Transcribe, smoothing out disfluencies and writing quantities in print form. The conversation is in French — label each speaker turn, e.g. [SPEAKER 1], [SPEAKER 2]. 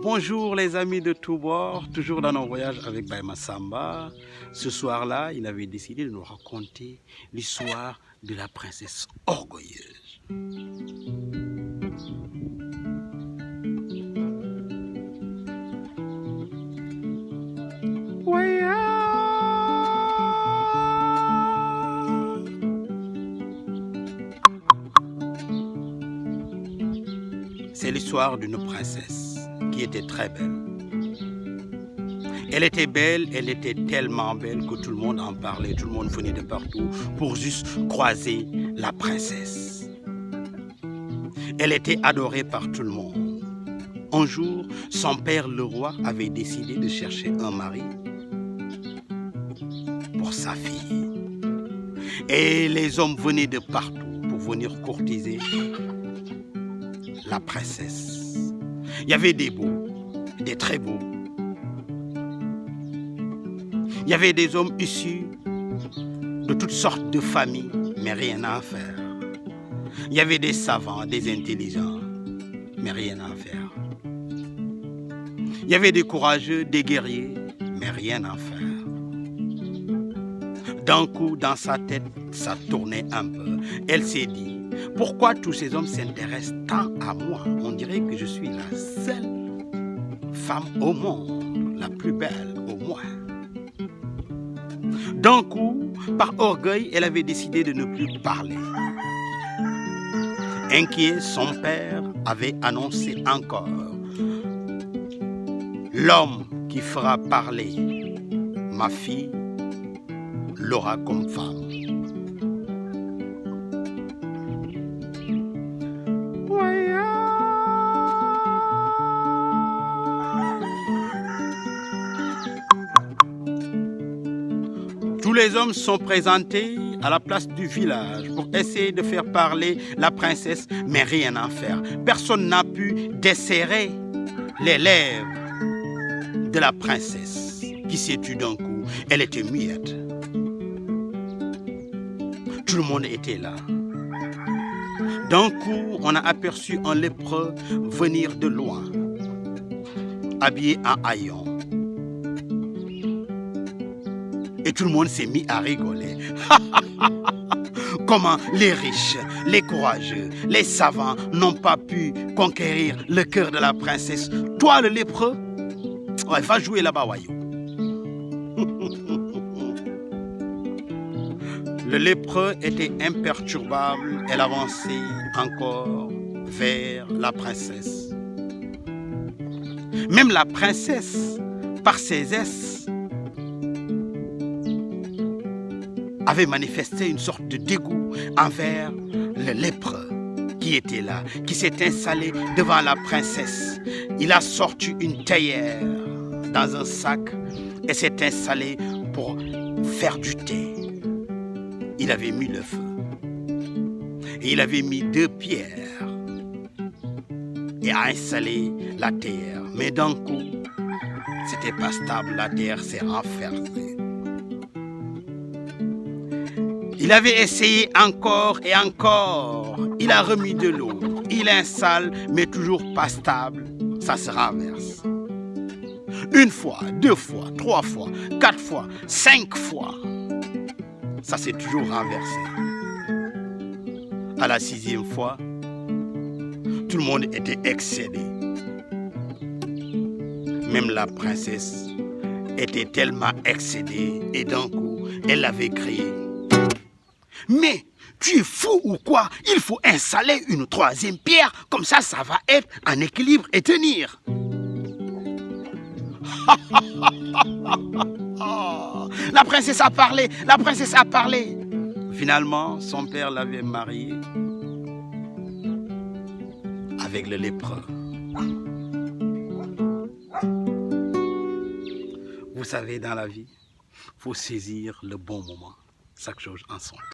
[SPEAKER 1] Bonjour les amis de tous bords, toujours dans nos voyages avec Baye Massamba. Ce soir-là, il avait décidé de nous raconter l'histoire de la princesse orgueilleuse. C'est l'histoire d'une princesse qui était très belle. Elle était belle, elle était tellement belle que tout le monde en parlait, tout le monde venait de partout pour juste croiser la princesse. Elle était adorée par tout le monde. Un jour, son père le roi avait décidé de chercher un mari pour sa fille. Et les hommes venaient de partout pour venir courtiser la princesse. Il y avait des beaux, des très beaux. Il y avait des hommes issus de toutes sortes de familles, mais rien à faire. Il y avait des savants, des intelligents, mais rien à faire. Il y avait des courageux, des guerriers, mais rien à faire. D'un coup, dans sa tête, ça tournait un peu. Elle s'est dit, pourquoi tous ces hommes s'intéressent tant à moi? On dirait que je suis la seule femme au monde, la plus belle au moins. D'un coup, par orgueil, elle avait décidé de ne plus parler. Inquiet, son père avait annoncé encore: l'homme qui fera parler ma fille l'aura comme femme. Tous les hommes sont présentés à la place du village pour essayer de faire parler la princesse, mais rien à faire. Personne n'a pu desserrer les lèvres de la princesse qui s'est tue d'un coup. Elle était muette. Tout le monde était là. D'un coup, on a aperçu un lépreux venir de loin, habillé en haillons. Et tout le monde s'est mis à rigoler. Comment les riches, les courageux, les savants n'ont pas pu conquérir le cœur de la princesse. Toi, le lépreux, ouais, va jouer là-bas, voyou. Le lépreux était imperturbable. Elle avançait encore vers la princesse. Même la princesse, par ses aises, avait manifesté une sorte de dégoût envers le lépreux qui était là, qui s'est installé devant la princesse. Il a sorti une théière dans un sac et s'est installé pour faire du thé. Il avait mis le feu et il avait mis 2 pierres et a installé la terre. Mais d'un coup, c'était pas stable, la terre s'est renversée. Il avait essayé encore et encore. Il a remis de l'eau. Il installe, mais toujours pas stable. Ça se renverse. 1 fois, 2 fois, 3 fois, 4 fois, 5 fois. Ça s'est toujours renversé. À la 6e fois, tout le monde était excédé. Même la princesse était tellement excédée et d'un coup, elle avait crié: mais tu es fou ou quoi? Il faut installer une 3e pierre, comme ça va être en équilibre et tenir. La princesse a parlé, la princesse a parlé. Finalement, son père l'avait mariée avec le lépreux. Vous savez, dans la vie, il faut saisir le bon moment. Chaque chose en son temps.